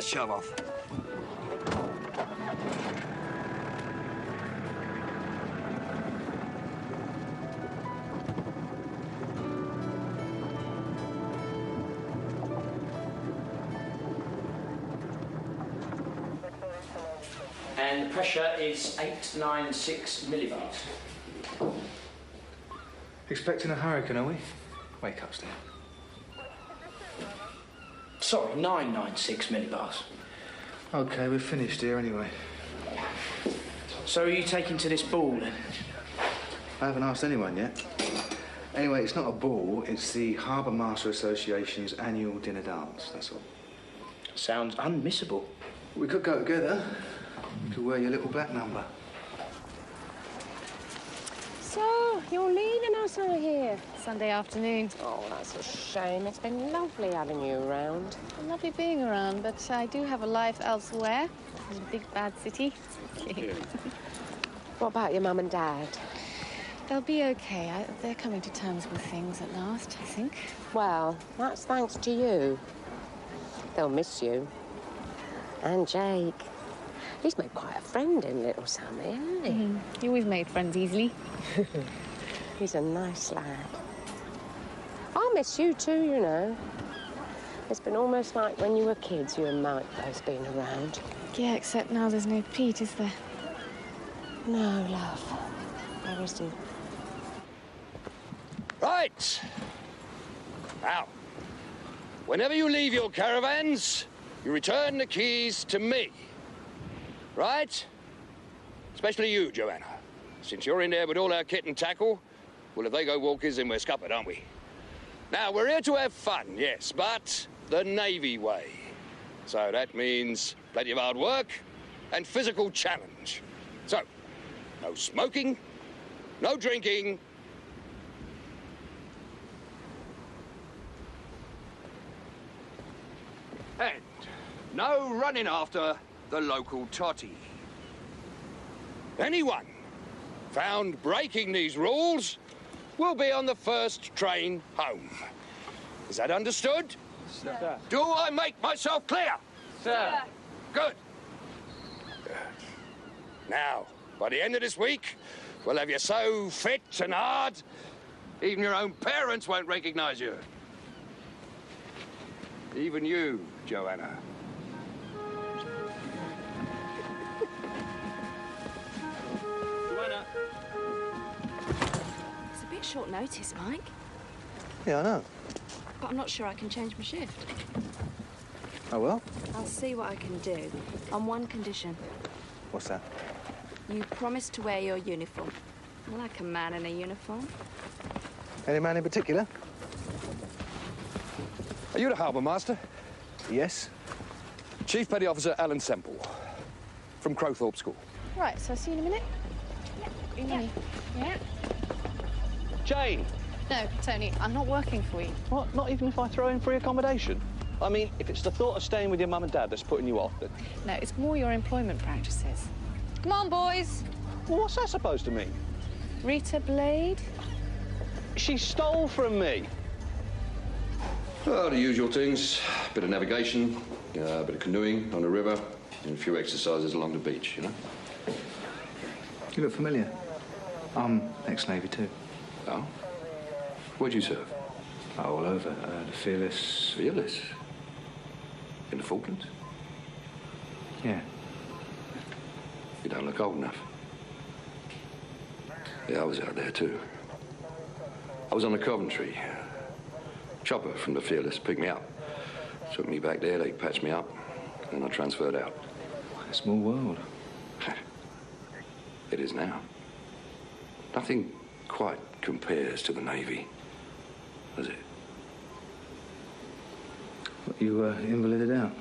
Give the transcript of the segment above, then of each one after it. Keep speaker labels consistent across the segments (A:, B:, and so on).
A: shove off.
B: And the pressure is 896 millibars.
C: Expecting a hurricane, are we? Wake up, Steve.
B: Sorry, 996 millibars.
C: OK, we're finished here anyway.
B: So are you taking to this ball then?
C: I haven't asked anyone yet. Anyway, it's not a ball, it's the Harbour Master Association's annual dinner dance, that's all.
B: Sounds unmissable.
C: We could go together. You could wear your little black number.
D: So, you're leaving us out here?
E: Sunday afternoon.
D: Oh, that's a shame. It's been lovely having you around.
E: Lovely being around, but I do have a life elsewhere. In a big, bad city.
D: What about your mum and dad?
E: They'll be OK. They're coming to terms with things at last, I think.
D: Well, that's thanks to you. They'll miss you. And Jake. He's made quite a friend in little Sammy, hasn't he?
E: He always made friends easily.
D: He's a nice lad. I'll miss you too, you know. It's been almost like when you were kids, you and Mike both been around.
E: Yeah, except now there's no Pete, is there?
D: No, love. There isn't.
A: Right. Now, whenever you leave your caravans, you return the keys to me. Right? Especially you, Joanna. Since you're in there with all our kit and tackle, well, if they go walkies, then we're scuppered, aren't we? Now, we're here to have fun, yes, but the Navy way. So that means plenty of hard work and physical challenge. So, no smoking, no drinking, and no running after the local totty. Anyone found breaking these rules will be on the first train home. Is that understood?
F: Sir.
A: Do I make myself clear?
F: Sir.
A: Good. Good. Now, by the end of this week, we'll have you so fit and hard, even your own parents won't recognize you. Even you, Joanna.
G: It's a bit short notice, Mike.
C: Yeah, I know.
G: But I'm not sure I can change my shift.
C: Oh, well?
G: I'll see what I can do, on one condition.
C: What's that?
G: You promise to wear your uniform. Like a man in a uniform.
C: Any man in particular?
A: Are you the Harbour Master?
C: Yes.
A: Chief Petty Officer Alan Semple, from Crowthorpe School.
E: Right, so I'll see you in a minute. Yeah.
F: Jane!
E: No, Tony, I'm not working for you.
F: What? Not even if I throw in free accommodation? I mean, if it's the thought of staying with your mum and dad that's putting you off, then...
E: No, it's more your employment practices. Come on, boys.
F: Well, what's that supposed to mean?
E: Rita Blade?
F: She stole from me.
H: Oh, the usual things. Bit of navigation, a bit of canoeing on the river, and a few exercises along the beach, you know?
C: You look familiar. I'm ex-Navy too.
H: Oh? Where'd you serve?
C: Oh, all over. The Fearless.
H: Fearless? In the Falklands?
C: Yeah.
H: You don't look old enough. Yeah, I was out there too. I was on the Coventry. Chopper from the Fearless picked me up. Took me back there, they patched me up, and I transferred out.
C: What a small world.
H: It is now. Nothing quite compares to the Navy, does it?
C: What, you invalided out?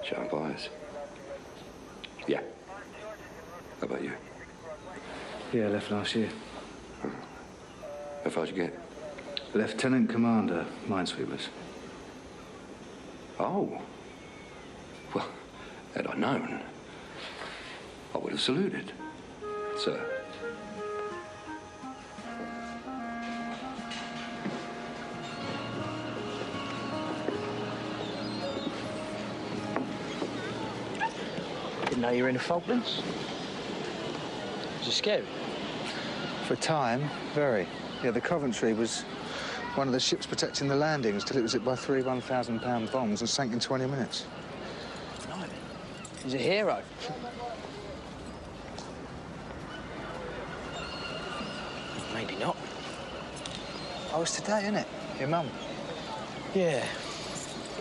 H: Sharp eyes. Yeah. How about you?
C: Yeah, I left last year.
H: How far'd you get?
C: Lieutenant Commander, Minesweepers.
H: Oh. Well, had I known, I would have saluted, sir.
B: Didn't know you were in the Falklands. Was it scary?
C: For a time, very. Yeah, the Coventry was one of the ships protecting the landings till it was hit by 3 1,000-pound bombs and sank in 20 minutes.
B: Blimey. He's a hero. Maybe not.
C: Oh, it's today, isn't it? Your mum?
B: Yeah.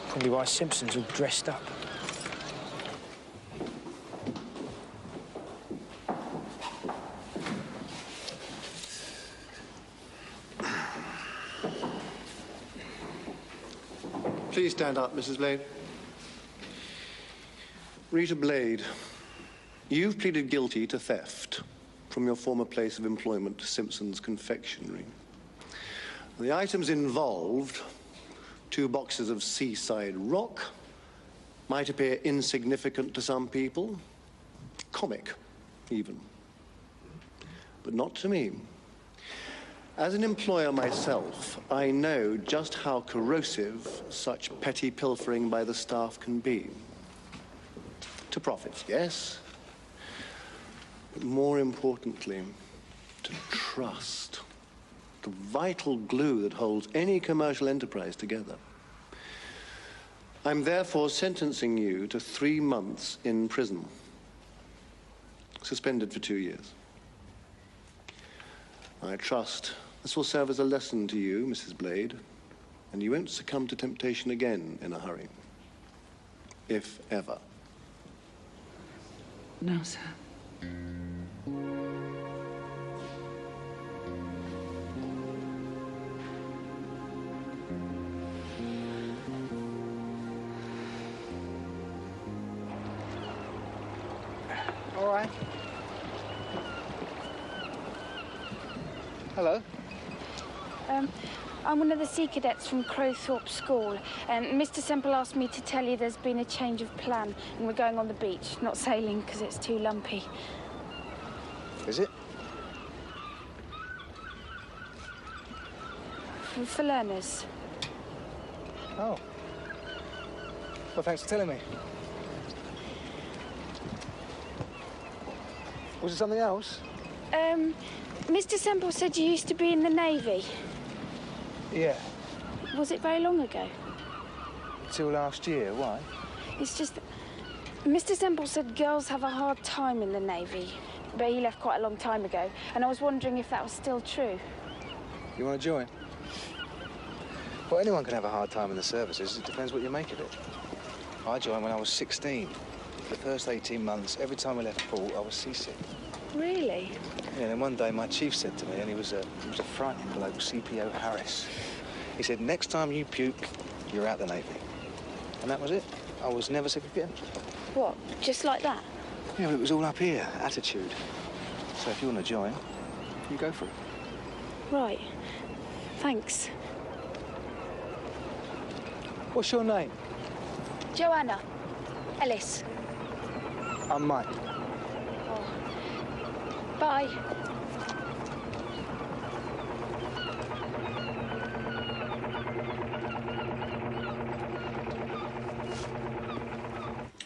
B: Probably why Simpson's all dressed up.
I: Please stand up, Mrs. Blade. Rita Blade, you've pleaded guilty to theft from your former place of employment, Simpson's Confectionery. The items involved, 2 boxes of seaside rock, might appear insignificant to some people, comic even, but not to me. As an employer myself, I know just how corrosive such petty pilfering by the staff can be. To profits, yes, but more importantly, to trust. The vital glue that holds any commercial enterprise together. I'm therefore sentencing you to 3 months in prison, suspended for 2 years. I trust this will serve as a lesson to you, Mrs. Blade, and you won't succumb to temptation again in a hurry. If ever.
J: No, sir.
C: All right. Hello.
K: I'm one of the sea cadets from Crowthorpe School, and Mr. Semple asked me to tell you there's been a change of plan, and we're going on the beach, not sailing because it's too lumpy.
C: Is it?
K: For learners.
C: Oh. Well, thanks for telling me. Was it something else?
K: Mr. Semple said you used to be in the Navy.
C: Yeah.
K: Was it very long ago?
C: Till last year. Why?
K: It's just that Mr. Semple said girls have a hard time in the Navy, but he left quite a long time ago, and I was wondering if that was still true.
C: You want to join? Well, anyone can have a hard time in the services. It depends what you make of it. I joined when I was 16. For the first 18 months, every time I left port, I was seasick.
K: Really?
C: Yeah, and then one day my chief said to me, and he was a frightening bloke, CPO Harris. He said, next time you puke, you're out the Navy. And that was it. I was never sick again.
K: What, just like that?
C: Yeah, well, it was all up here, attitude. So if you want to join, you go for it.
K: Right. Thanks.
C: What's your name?
K: Joanna. Ellis.
C: I'm Mike.
K: Oh. Bye.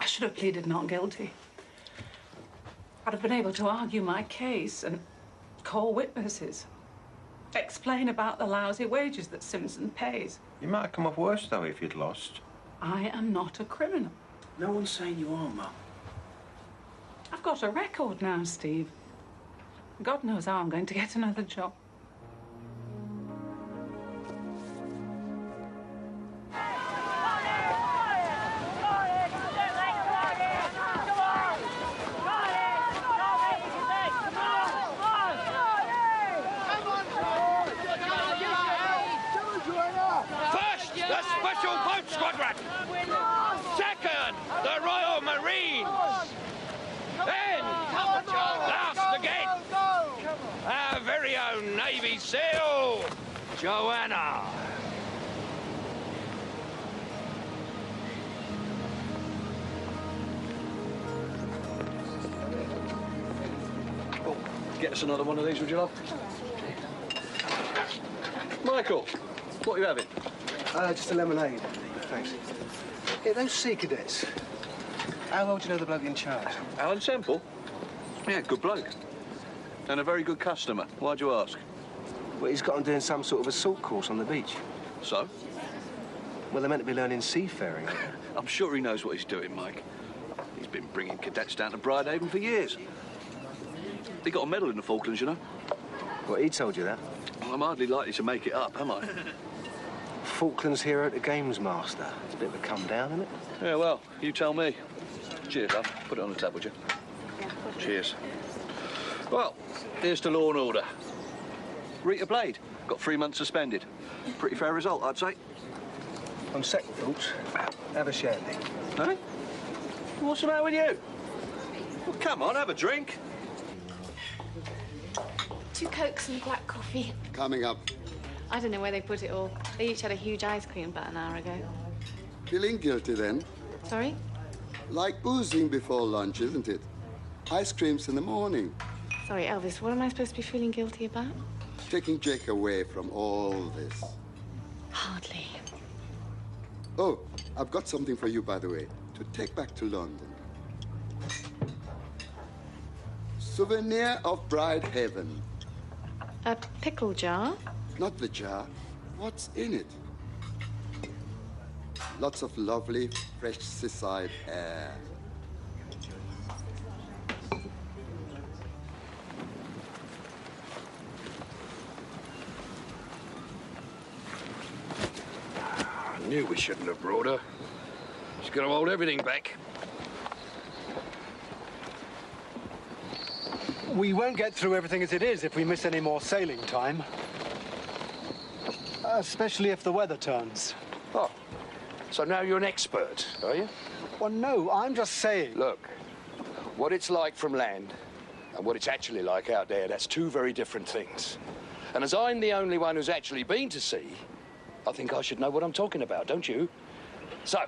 J: I should have pleaded not guilty. I'd have been able to argue my case and call witnesses. Explain about the lousy wages that Simpson pays.
L: You might have come off worse, though, if you'd lost.
J: I am not a criminal.
B: No one's saying you are, Mum.
J: I've got a record now, Steve. God knows how I'm going to get another job.
A: First, the Special Boat Squadron. Second, the Royal Marines. Then, last again, our very own Navy SEAL, Joanna.
F: Oh, get us another one of these, would you, love? Michael, what are you having?
C: Just a lemonade. Thanks. Yeah, those sea cadets. How well do you know the bloke in charge?
F: Alan Semple? Yeah, good bloke. And a very good customer. Why'd you ask?
C: Well, he's got him doing some sort of assault course on the beach.
F: So?
C: Well, they're meant to be learning seafaring.
F: I'm sure he knows what he's doing, Mike. He's been bringing cadets down to Bridhaven for years. He got a medal in the Falklands, you know.
C: What, he told you that?
F: Well, I'm hardly likely to make it up, am I?
C: Falklands hero to Games Master. It's a bit of a come down, isn't it?
F: Yeah, well, you tell me. Cheers, love. Put it on the tab, would you?
E: Yeah,
F: Cheers. Well, here's to law and order. Rita Blade got 3 months suspended. Pretty fair result, I'd say.
C: On second thoughts, have a shandy.
F: Hey? What's the matter with you? Well, come on, have a drink.
E: 2 Cokes and black coffee.
M: Coming up.
E: I don't know where they put it all. They each had a huge ice cream about an hour ago.
M: Feeling guilty then?
E: Sorry?
M: Like boozing before lunch, isn't it? Ice creams in the morning.
E: Sorry, Elvis, what am I supposed to be feeling guilty about?
M: Taking Jake away from all this.
E: Hardly.
M: Oh, I've got something for you, by the way, to take back to London. Souvenir of Bridhaven.
E: A pickle jar?
M: Not the jar. What's in it? Lots of lovely, fresh seaside air.
H: I knew we shouldn't have brought her. She's going to hold everything back.
N: We won't get through everything as it is if we miss any more sailing time. Especially if the weather turns.
H: Oh, so now you're an expert, are you?
N: Well, no, I'm just saying.
H: Look, what it's like from land and what it's actually like out there, that's 2 very different things. And as I'm the only one who's actually been to sea, I think I should know what I'm talking about, don't you? So,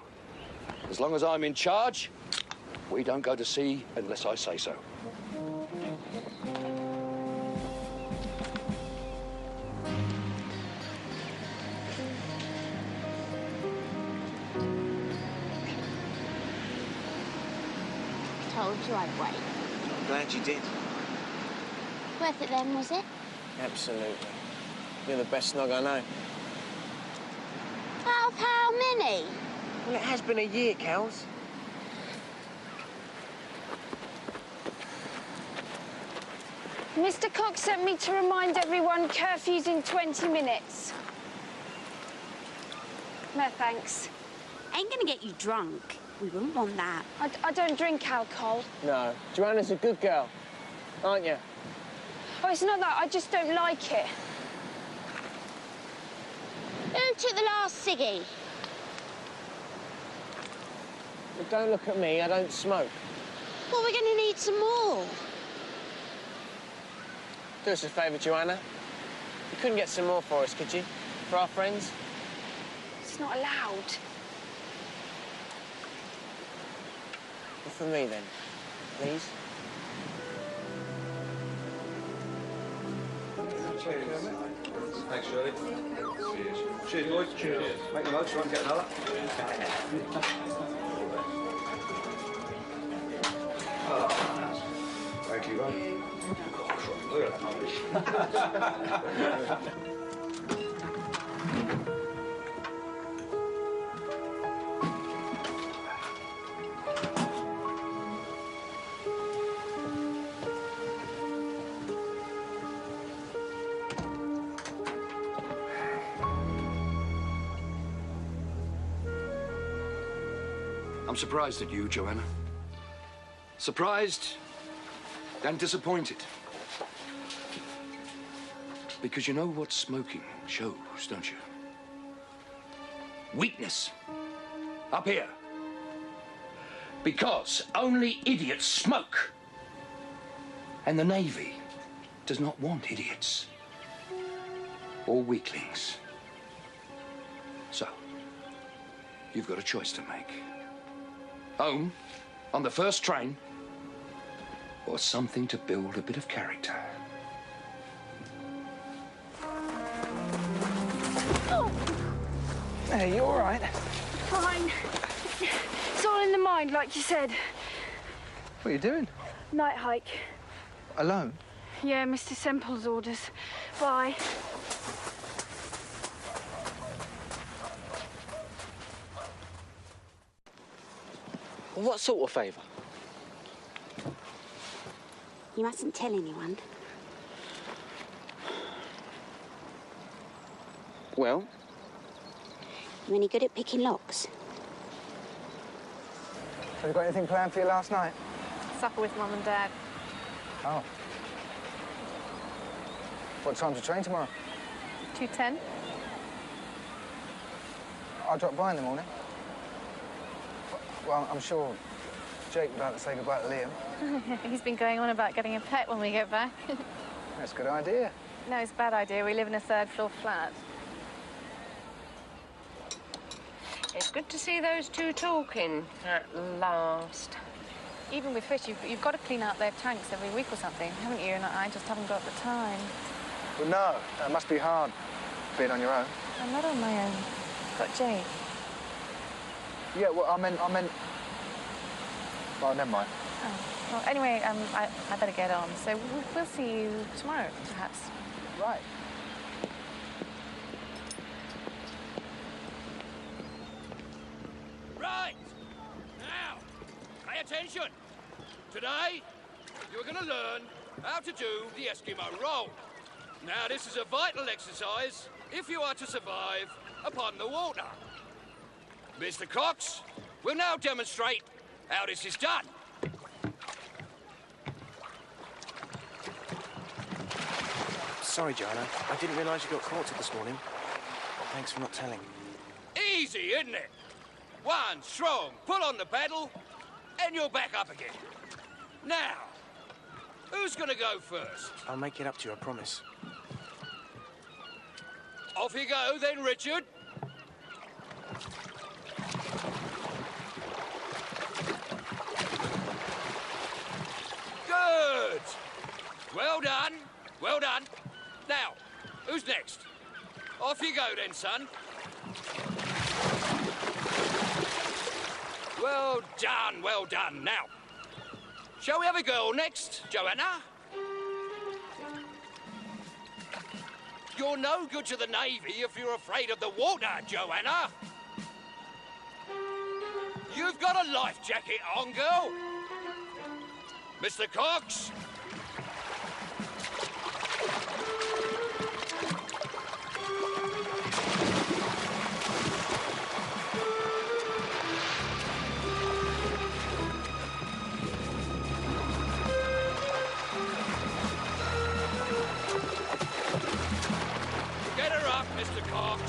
H: as long as I'm in charge, we don't go to sea unless I say so.
O: Told you I'd wait.
C: I'm glad you did.
O: Worth it then, was it?
B: Absolutely. You're the best snog I know.
O: Out of how many?
B: Well, it has been a year, Cals.
K: Mr. Cox sent me to remind everyone curfew's in 20 minutes. No, thanks.
O: Ain't gonna get you drunk. We wouldn't want that.
K: I don't drink alcohol.
B: No. Joanna's a good girl, aren't you?
K: Oh, it's not that. I just don't like it.
O: Who took the last ciggy?
B: But don't look at me. I don't smoke.
O: Well, we're gonna need some more.
B: Do us a favour, Joanna. You couldn't get some more for us, could you? For our friends?
K: It's not allowed.
B: Well, for me, then. Please?
C: Thanks, Shirley. Cheers. Cheers, boys. Cheers. Make the most, try and get another.
H: Thank you, mate.
C: Look at that.
H: I'm surprised at you, Joanna. Surprised and disappointed. Because you know what smoking shows, don't you? Weakness. Up here. Because only idiots smoke. And the Navy does not want idiots. Or weaklings. So, you've got a choice to make. Home, on the first train, or something to build a bit of character.
K: Oh.
B: Hey, you all right?
K: Fine. Sorry. all in the mind, like you said.
C: What are you doing?
K: Night hike.
C: Alone?
K: Yeah, Mr. Semple's orders. Bye.
B: What sort of favour?
O: You mustn't tell anyone.
B: Well?
O: You any good at picking locks?
C: Have you got anything planned for you last night?
E: Supper with Mum and Dad.
C: Oh. What time's the train tomorrow?
E: 2:10.
C: I'll drop by in the morning. Well, I'm sure Jake would like to say goodbye to Liam.
E: He's been going on about getting a pet when we get back.
C: That's a good idea.
E: No, it's a bad idea. We live in a third-floor flat.
D: It's good to see those two talking at last.
E: Even with fish, you've got to clean out their tanks every week or something, haven't you? And I just haven't got the time.
C: Well, no, that must be hard, being on your own.
E: I'm not on my own. Got Jake.
C: Yeah, well, I meant... Well, never mind.
E: Oh. Well, anyway, I better get on. So we'll see you tomorrow, perhaps.
C: Right.
A: Right! Now, pay attention. Today, you're going to learn how to do the Eskimo roll. Now, this is a vital exercise if you are to survive upon the water. Mr. Cox will now demonstrate how this is done.
B: Sorry, Joanna. I didn't realise you got caught this morning. Thanks for not telling.
A: Easy, isn't it? One strong pull on the paddle, and you're back up again. Now, who's going to go first?
B: I'll make it up to you, I promise.
A: Off you go, then, Richard. Good. Well done. Well done. Now, who's next? Off you go, then, son. Well done, well done. Now, shall we have a girl next, Joanna? You're no good to the Navy if you're afraid of the water, Joanna. You've got a life jacket on, girl. Mr. Cox. Get her up, Mr. Cox.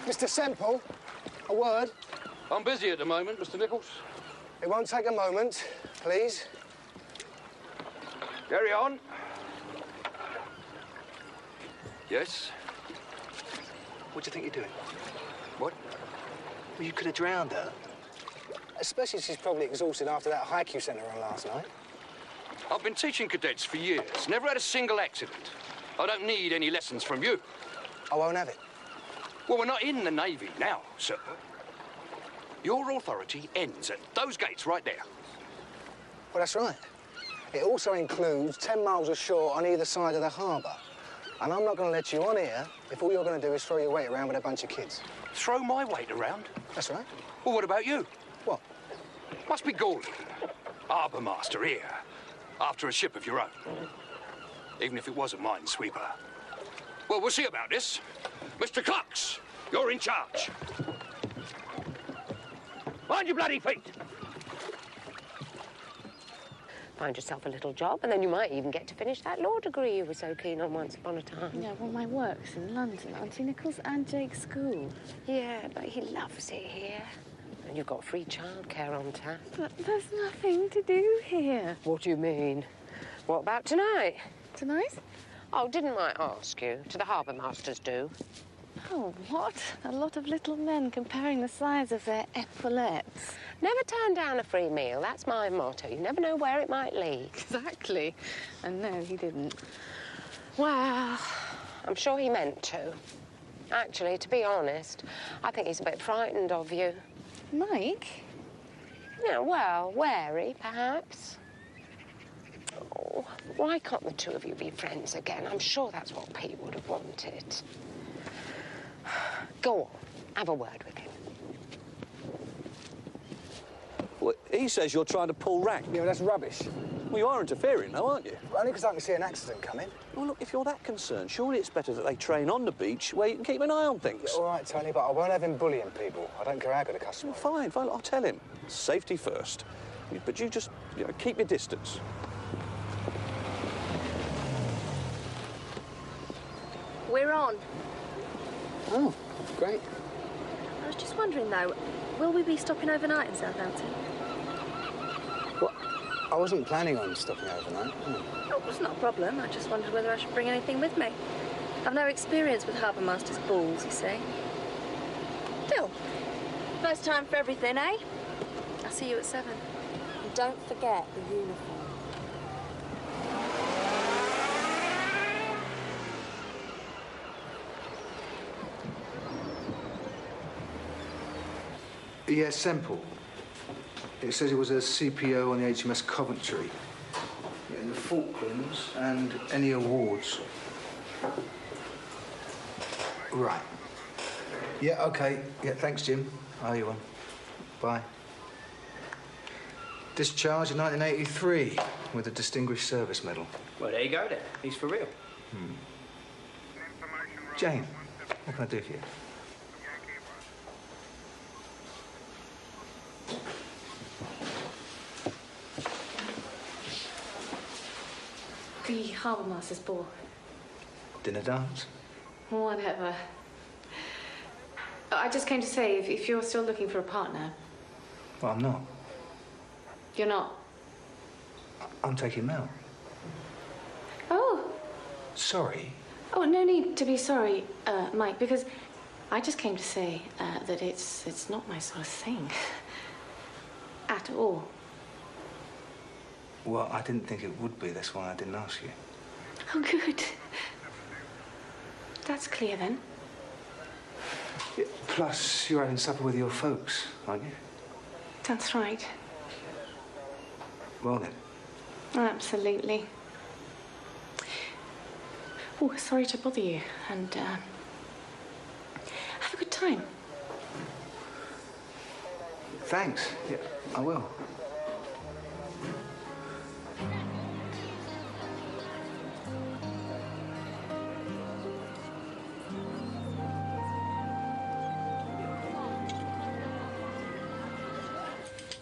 N: Mr. Semple, a word.
A: I'm busy at the moment, Mr. Nichols.
N: It won't take a moment, please.
A: Carry on. Yes?
C: What do you think you're doing?
A: What?
C: Well, you could have drowned her.
N: Especially she's probably exhausted after that hike you sent her on last night.
A: I've been teaching cadets for years. Never had a single accident. I don't need any lessons from you.
N: I won't have it.
A: Well, we're not in the Navy now, sir. Your authority ends at those gates right there.
N: Well, that's right. It also includes 10 miles ashore on either side of the harbour. And I'm not going to let you on here if all you're going to do is throw your weight around with a bunch of kids.
A: Throw my weight around?
N: That's right.
A: Well, what about you?
N: What?
A: Must be Gordon, harbour master here, after a ship of your own. Even if it was a minesweeper. Well, we'll see about this. Mr. Cox, you're in charge. Mind your bloody feet.
D: Find yourself a little job, and then you might even get to finish that law degree you were so keen on once upon a time.
E: Yeah, well, my work's in London, Auntie Nichols, and Jake's school.
D: Yeah, but he loves it here. And you've got free childcare on tap.
E: But there's nothing to do here.
D: What do you mean? What about tonight?
E: Tonight?
D: Oh, didn't I ask you? Do the harbour masters do?
E: Oh, what? A lot of little men comparing the size of their epaulettes.
D: Never turn down a free meal. That's my motto. You never know where it might lead.
E: Exactly. And no, he didn't.
D: Well, I'm sure he meant to. Actually, to be honest, I think he's a bit frightened of you.
E: Mike?
D: Yeah, well, wary, perhaps. Oh, why can't the two of you be friends again? I'm sure that's what Pete would have wanted. Go on, have a word with him.
F: Well, he says you're trying to pull rank.
N: Yeah, well, that's rubbish.
F: Well, you are interfering, though, aren't you?
N: Only because I can see an accident coming.
F: Well, look, if you're that concerned, surely it's better that they train on the beach where you can keep an eye on things.
N: Yeah, all right, Tony, but I won't have him bullying people. I don't care how good a customer.
F: Well, fine, I'll tell him. Safety first. But you just, keep your distance.
P: We're on.
N: Oh, great.
P: I was just wondering, though, will we be stopping overnight in Southampton?
N: Well, I wasn't planning on stopping overnight.
P: Oh, it's not a problem. I just wondered whether I should bring anything with me. I've no experience with Harbour Master's balls, you see. Still, first time for everything, eh? I'll see you at 7. And don't forget the uniform.
C: Yeah, Semple. It says he was a CPO on the HMS Coventry. Yeah, in the Falklands and any awards. Right. Yeah, OK. Yeah, thanks, Jim. I owe you one. Bye. Discharged in 1983 with a Distinguished Service Medal.
H: Well, there you go then. He's for real.
C: Jane, what can I do for you?
E: The Harbour Master's ball.
C: Dinner dance?
E: Whatever. I just came to say, if you're still looking for a partner...
C: Well, I'm not.
E: You're not?
C: I'm taking Mel.
E: Oh.
C: Sorry.
E: Oh, no need to be sorry, Mike, because I just came to say that it's not my sort of thing. At all.
C: Well, I didn't think it would be. That's why I didn't ask you.
E: Oh, good. That's clear, then.
C: Yeah, plus, you're having supper with your folks, aren't you?
E: That's right.
C: Well, then.
E: Absolutely. Oh, sorry to bother you, and have a good time.
C: Thanks. Yeah, I will.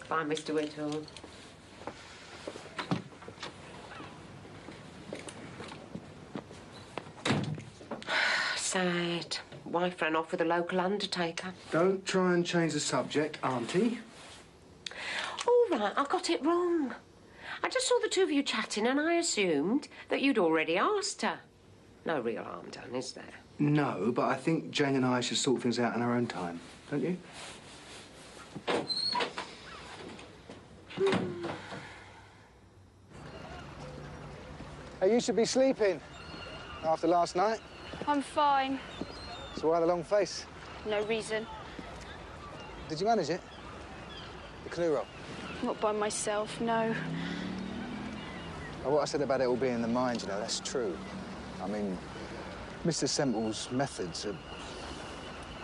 D: Bye, Mr. Whittle. Sad. Wife ran off with a local undertaker.
C: Don't try and change the subject, Auntie.
D: All right, I got it wrong. I just saw the two of you chatting and I assumed that you'd already asked her. No real harm done, is there?
C: No, but I think Jane and I should sort things out in our own time, don't you?
N: Hey, you should be sleeping after last night.
K: I'm fine.
N: So why the long face?
K: No reason.
N: Did you manage it? The clue roll?
K: Not by myself, no.
N: Well, what I said about it all being in the mind, you know, that's true. I mean, Mr. Semple's methods are,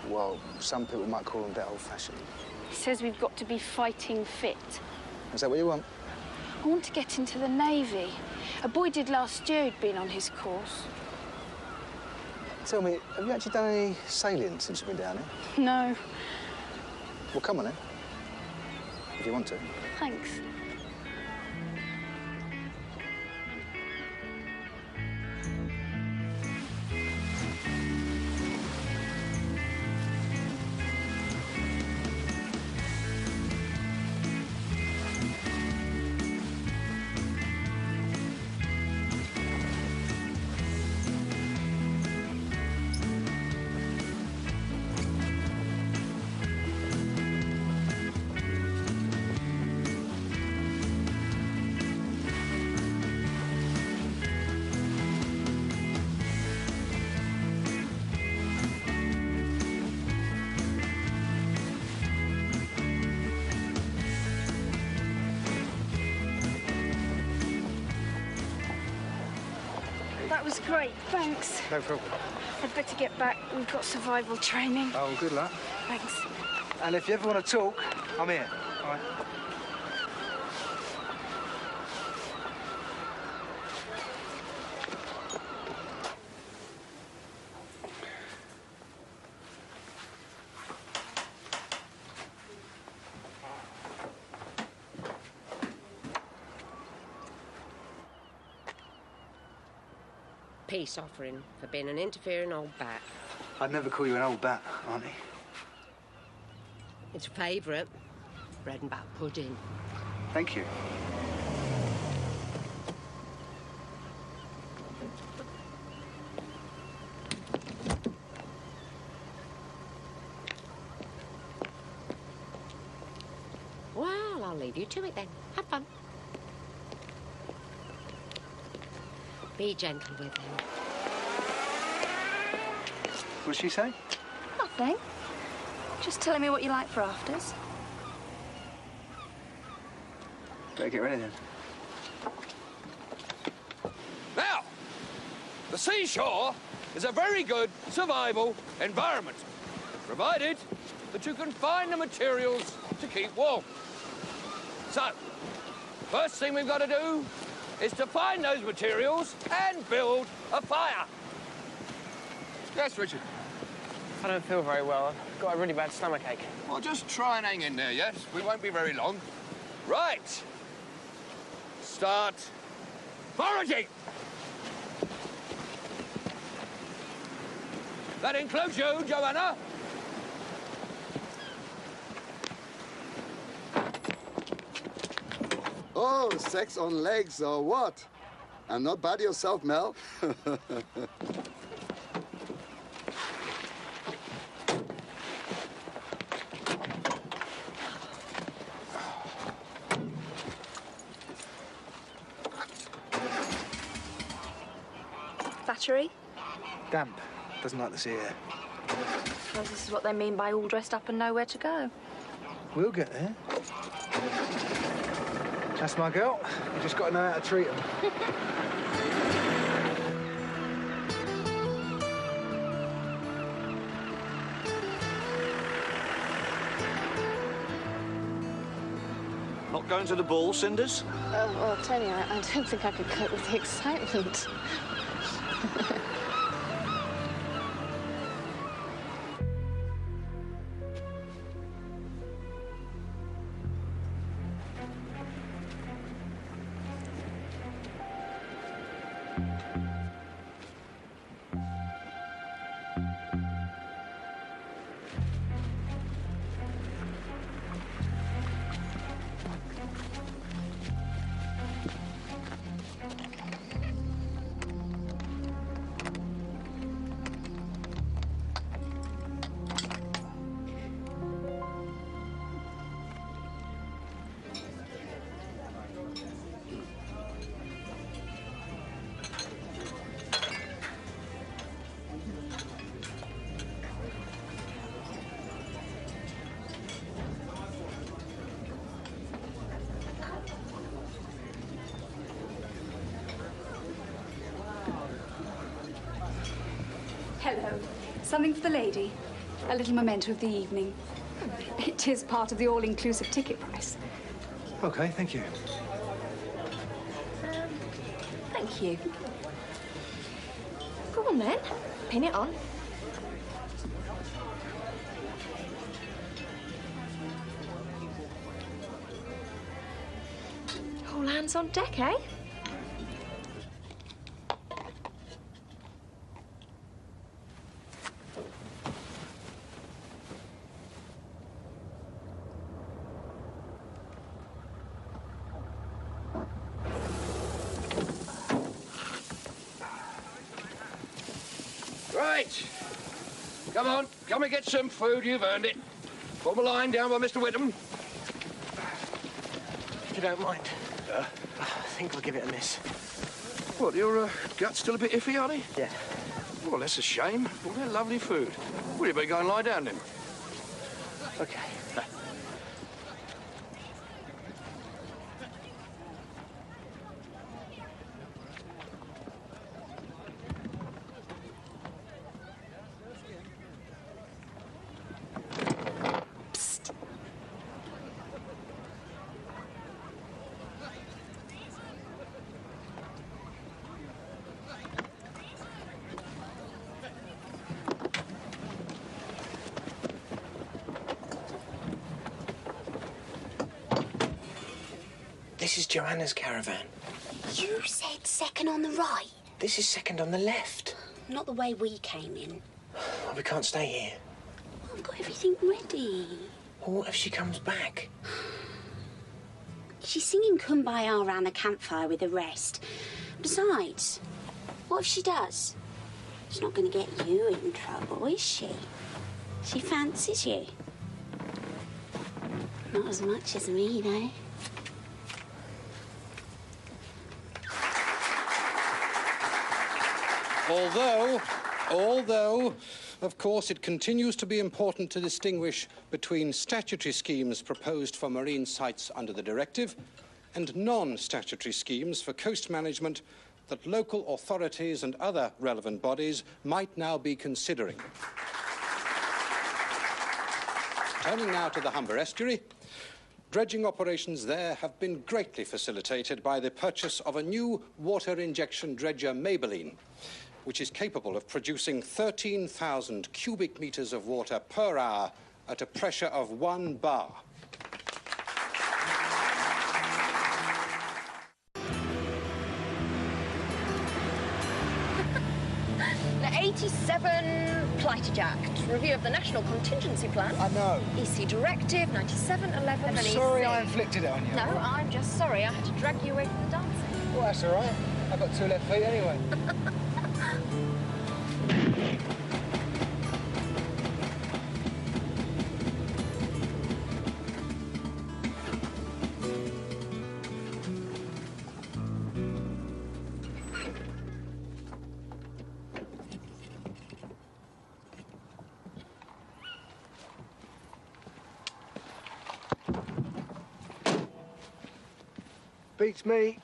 N: well, some people might call them a bit old-fashioned.
K: He says we've got to be fighting fit.
N: Is that what you want?
K: I want to get into the Navy. A boy did last year who'd been on his course.
N: Tell me, have you actually done any sailing since you've been down here?
K: No.
N: Well, come on then, if you want to.
K: Thanks. that was great. Thanks.
N: No problem.
K: I'd better get back. We've got survival training.
N: Oh, good luck.
K: Thanks.
N: And if you ever want to talk, I'm here. All right?
D: Peace offering for being an interfering old bat.
N: I'd never call you an old bat, Auntie.
D: It's a favourite. Bread and butter pudding.
N: Thank you.
D: Well, I'll leave you to it then. Have fun. Be gentle with him.
N: What'd she say?
P: Nothing. Just telling me what you like for afters.
N: Better get ready then.
A: Now, the seashore is a very good survival environment, provided that you can find the materials to keep warm. So, first thing we've got to do is to find those materials and build a fire. Yes, Richard?
B: I don't feel very well. I've got a really bad stomachache.
A: Well, just try and hang in there, yes? We won't be very long. Right. Start foraging. That includes you, Joanna.
M: Oh, sex on legs or what? And not bad yourself, Mel.
P: Battery?
N: Damp. Doesn't like the sea air.
P: Well, this is what they mean by all dressed up and nowhere to go.
N: We'll get there. That's my girl. You just got to know how to treat them.
F: Not going to the ball, Cinders?
P: Well, I'll tell you, I don't think I could cope with the excitement.
Q: Hello. Something for the lady. A little memento of the evening. It is part of the all-inclusive ticket price.
N: OK, thank you.
P: Thank you. Go on, then. Pin it on. All hands on deck, eh?
A: Right. Come on, come and get some food. You've earned it. Form a line down by Mr. Whittam.
B: If you don't mind, I think I'll give it a miss.
A: What, your gut's still a bit iffy, are they?
B: Yeah.
A: Well, that's a shame. Well, they're lovely food. Well, you better go and lie down then.
B: OK. Joanna's caravan.
O: You said second on the right.
B: This is second on the left.
O: Not the way we came in.
B: Oh, we can't stay here.
O: I've got everything ready.
B: Well, what if she comes back?
O: She's singing Kumbaya around the campfire with the rest. Besides, what if she does? She's not going to get you in trouble, is she? She fancies you. Not as much as me, though.
R: Although, of course, it continues to be important to distinguish between statutory schemes proposed for marine sites under the directive and non-statutory schemes for coast management that local authorities and other relevant bodies might now be considering. Turning now to the Humber estuary, dredging operations there have been greatly facilitated by the purchase of a new water injection dredger, Maybelline, which is capable of producing 13,000 cubic metres of water per hour at a pressure of 1 bar.
S: The 87 Plighter Jack. Review of the National Contingency Plan.
N: I know.
S: EC Directive 9711.
N: I'm sorry I inflicted it on you.
S: No, I'm just sorry I had to drag you away from the dancing.
N: Well, that's all right. I've got 2 left feet anyway. Beats me.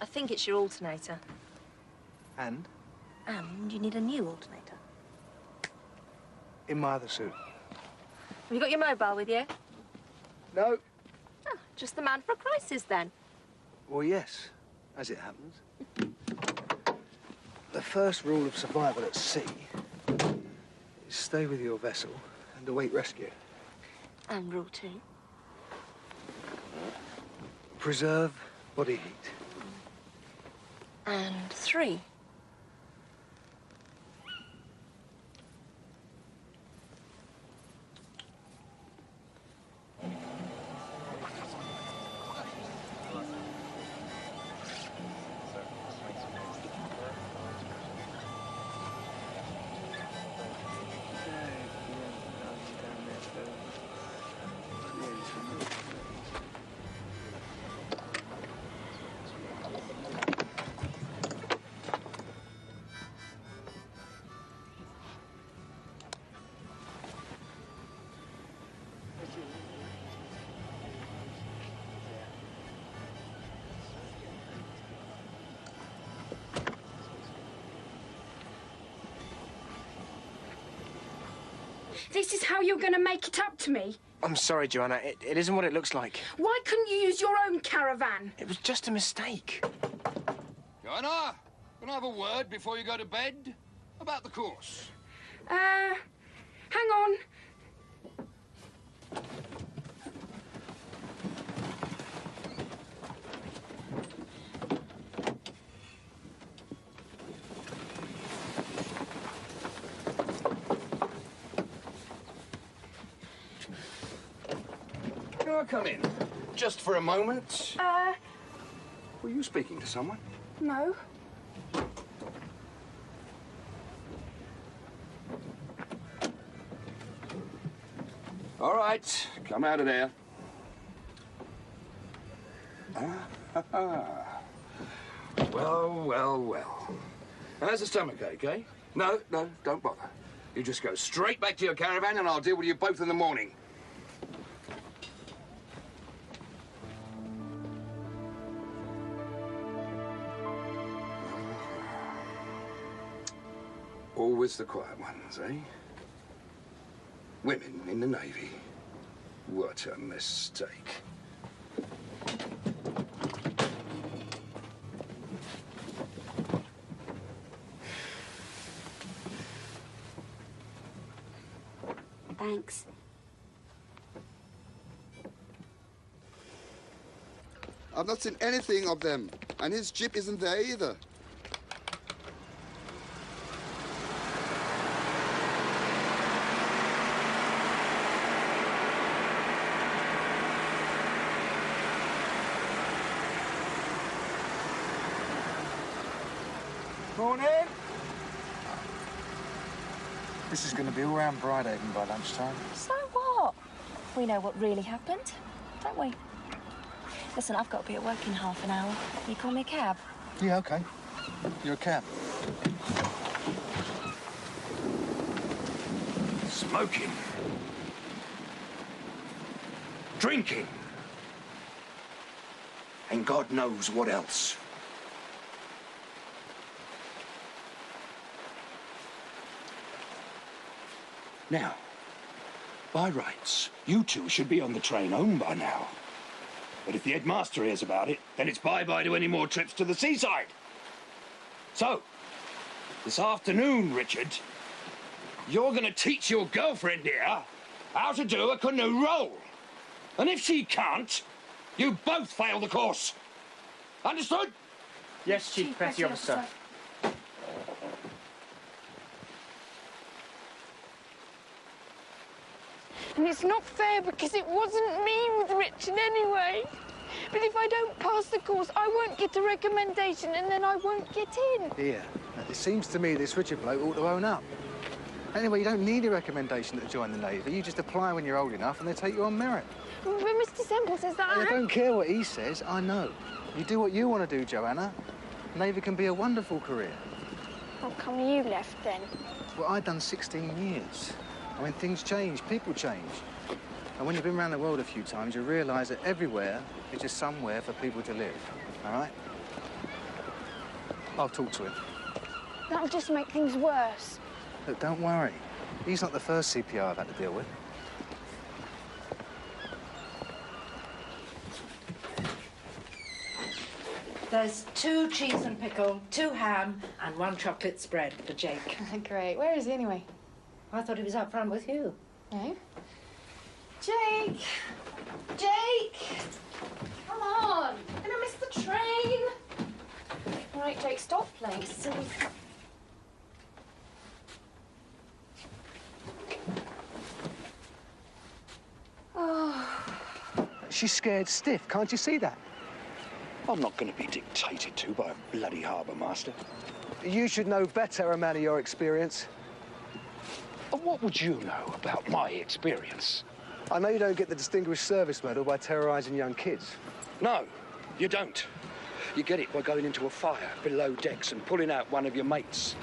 S: I think it's your alternator.
N: And?
S: And you need a new alternator.
N: In my other suit.
S: Have you got your mobile with you?
N: No.
S: Oh, just the man for a crisis, then.
N: Well, yes, as it happens. The first rule of survival at sea is stay with your vessel and await rescue.
S: And rule 2?
N: Preserve body heat.
S: And 3?
K: This is how you're going to make it up to me?
B: I'm sorry, Joanna. It isn't what it looks like.
K: Why couldn't you use your own caravan?
B: It was just a mistake.
A: Joanna, can I have a word before you go to bed? About the course.
K: Hang on.
H: Can I come in? Just for a moment? Were you speaking to someone?
K: No.
H: All right, come out of there. Well. How's the stomachache, eh? No, don't bother. You just go straight back to your caravan and I'll deal with you both in the morning. Always the quiet ones, eh? Women in the Navy. What a mistake.
O: Thanks.
M: I've not seen anything of them, and his jeep isn't there either.
C: Morning. This is going to be all round Bridhaven by lunchtime.
P: So what? We know what really happened, don't we? Listen, I've got to be at work in half an hour. Can you call me a cab?
C: Yeah, OK. You're a cab.
H: Smoking. Drinking. And God knows what else. Now, by rights, you two should be on the train home by now. But if the headmaster hears about it, then it's bye-bye to any more trips to the seaside. So, this afternoon, Richard, you're going to teach your girlfriend here how to do a canoe roll. And if she can't, you both fail the course. Understood?
B: Yes, Chief Petty Officer.
K: And it's not fair because it wasn't me with Richard anyway. But if I don't pass the course, I won't get a recommendation and then I won't get in.
C: Here, it seems to me this Richard bloke ought to own up. Anyway, you don't need a recommendation to join the Navy. You just apply when you're old enough and they take you on merit.
K: But Mr. Semple says that
C: I don't care what he says, I know. You do what you want to do, Joanna. Navy can be a wonderful career.
K: How come you left then?
C: Well, I'd done 16 years. I mean, things change, people change. And when you've been around the world a few times, you realise that everywhere is just somewhere for people to live, all right? I'll talk to him.
K: That'll just make things worse.
C: Look, don't worry. He's not the first CPR I've had to deal with.
T: There's 2 cheese and pickle, 2 ham, and 1 chocolate spread for Jake.
P: Great. Where is he anyway?
T: I thought he was up front with you.
P: No. Jake! Jake! Come on! I'm gonna miss the train! All right, Jake, stop playing silly.
C: Oh. She's scared stiff, can't you see that?
H: I'm not going to be dictated to by a bloody harbour master.
C: You should know better, a man of your experience.
H: What would you know about my experience?
C: I know you don't get the Distinguished Service Medal by terrorising young kids.
H: No, you don't. You get it by going into a fire below decks and pulling out one of your mates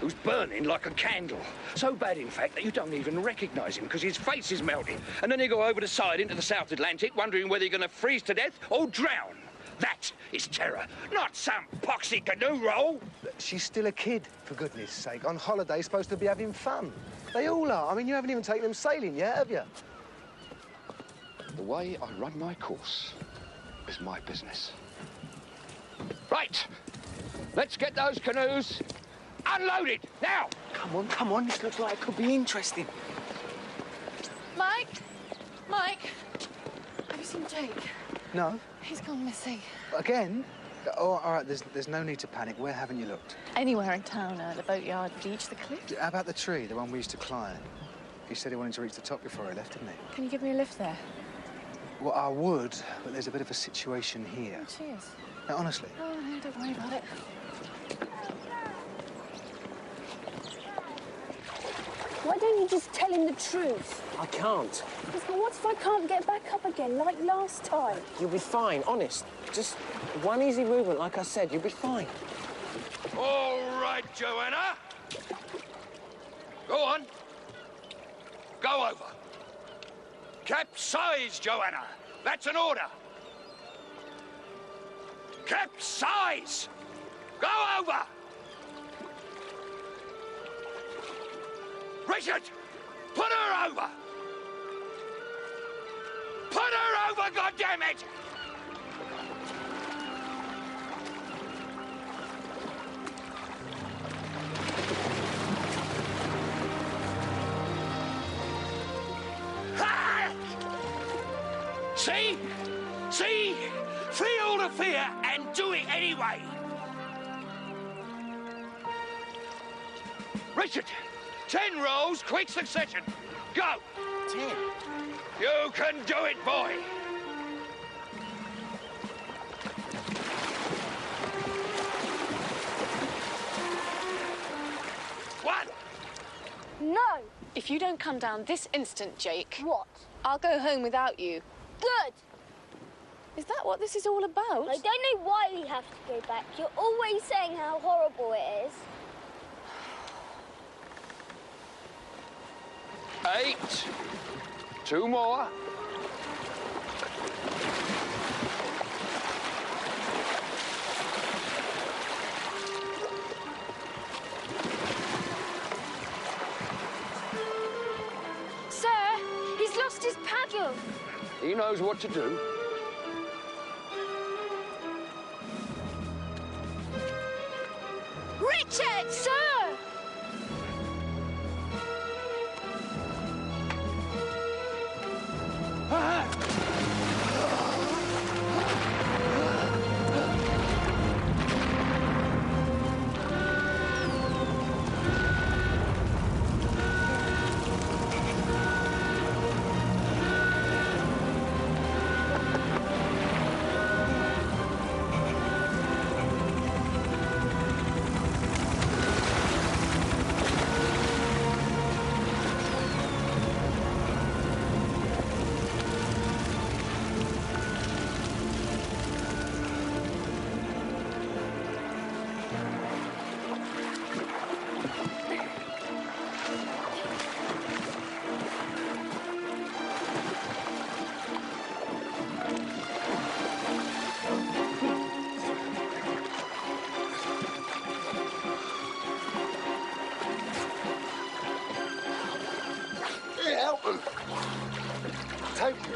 H: who's burning like a candle. So bad, in fact, that you don't even recognise him because his face is melting. And then you go over the side into the South Atlantic, wondering whether you're going to freeze to death or drown. That is terror, not some poxy canoe roll.
C: She's still a kid, for goodness sake. On holiday, supposed to be having fun. They all are. I mean, you haven't even taken them sailing yet, have you?
H: The way I run my course is my business. Right. Let's get those canoes unloaded, now!
B: Come on, this looks like it could be interesting.
P: Mike! Mike! Have you seen Jake?
C: No.
P: He's gone missing.
C: Again? Oh, all right, there's no need to panic. Where haven't you looked?
P: Anywhere in town, the boatyard, beach, the cliff.
C: How about the tree, the one we used to climb? He said he wanted to reach the top before he left, didn't he?
P: Can you give me a lift there?
C: Well, I would, but there's a bit of a situation here.
P: Oh, cheers.
C: No, honestly.
P: Oh, no, don't worry about it.
K: Why don't you just tell him the truth?
B: I can't.
K: Because what if I can't get back up again, like last time?
B: You'll be fine, honest. Just one easy movement, like I said, you'll be fine.
H: All right, Joanna. Go on. Go over. Capsize, Joanna. That's an order. Capsize! Go over! Richard! Put her over! Put her over, goddammit! Ha! See? See? Feel the fear and do it anyway. Richard, 10 rolls, quick succession. Go.
B: 10.
A: You can do it, boy. One.
P: No! If you don't come down this instant, Jake...
K: What?
P: I'll go home without you.
K: Good!
P: Is that what this is all about?
K: I don't know why we have to go back. You're always saying how horrible it is.
A: 8. 2 more.
K: Sir, he's lost his paddle.
A: He knows what to do.
K: Richard! Sir!
A: Thank you.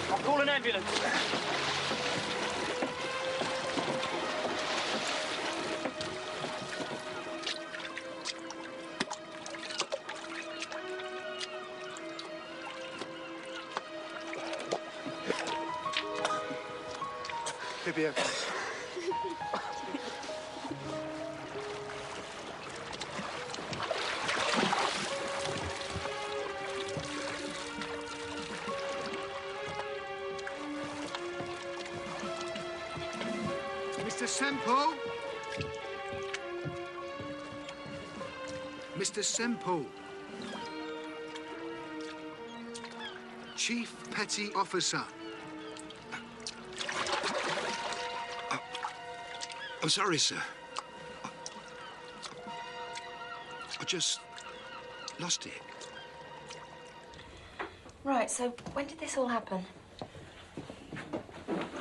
B: I'll call an ambulance.
C: He'll be okay.
N: Mr. Semple? Mr. Semple. Chief Petty Officer.
H: I'm sorry, sir. I just lost it.
P: Right, so when did this all happen?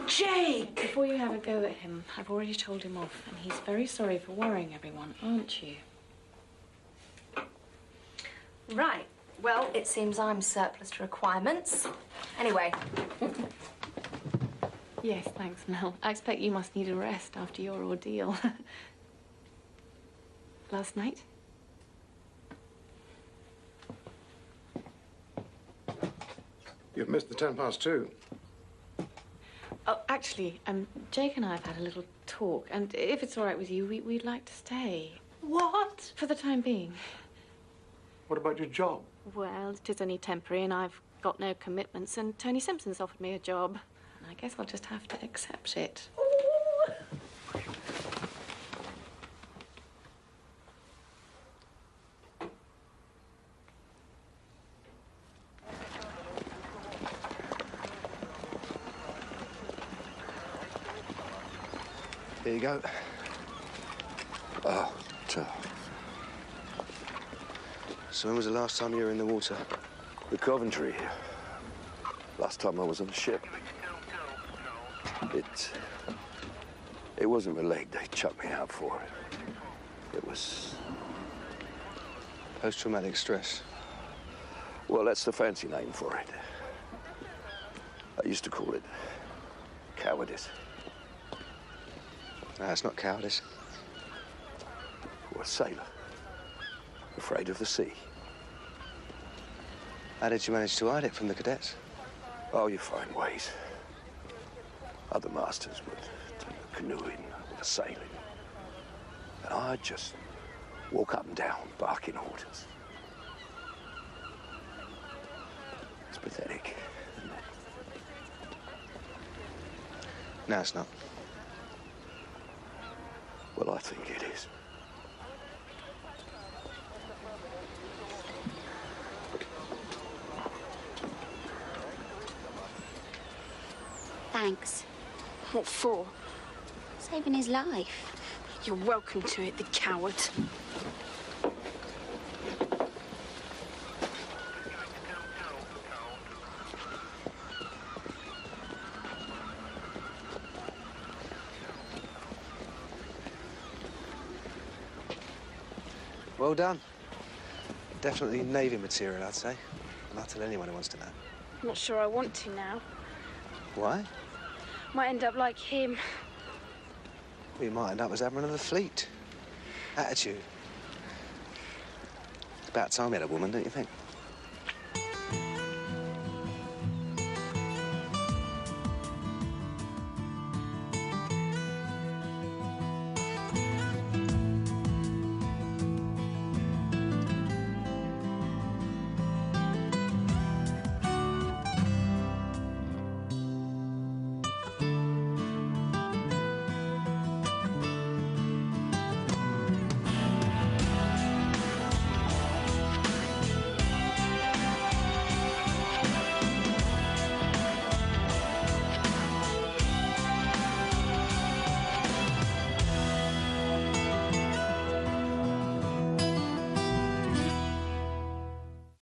T: Jake!
E: Before you have a go at him, I've already told him off, and he's very sorry for worrying everyone, aren't you?
P: Right. Well, it seems I'm surplus to requirements. Anyway.
E: Yes, thanks, Mel. I expect you must need a rest after your ordeal. Last night?
L: You've missed the 2:10.
E: Oh, actually, Jake and I have had a little talk, and if it's all right with you, we'd like to stay.
T: What?
E: For the time being.
L: What about your job?
E: Well, it is only temporary, and I've got no commitments, and Tony Simpson's offered me a job. And I guess I'll just have to accept it.
C: Here you go.
I: Oh, tough.
C: So when was the last time you were in the water?
I: The Coventry. Last time I was on a ship. It wasn't my leg they chucked me out for. It was...
C: Post-traumatic stress.
I: Well, that's the fancy name for it. I used to call it cowardice.
C: No, it's not cowardice.
I: Or a sailor.
F: Afraid of the sea.
C: How did you manage to hide it from the cadets?
F: Oh, you find ways. Other masters would take the canoeing or the sailing. And I'd just walk up and down, barking orders. It's pathetic, isn't it?
C: No, it's not.
F: Well, I think it is.
O: Thanks.
K: What for?
O: Saving his life.
K: You're welcome to it, the coward.
C: Well done. Definitely Navy material, I'd say. And I'll tell anyone who wants to know.
K: I'm not sure I want to now.
C: Why?
K: Might end up like him.
C: Well, you might end up as Admiral of the Fleet. Attitude. It's about time we had a woman, don't you think?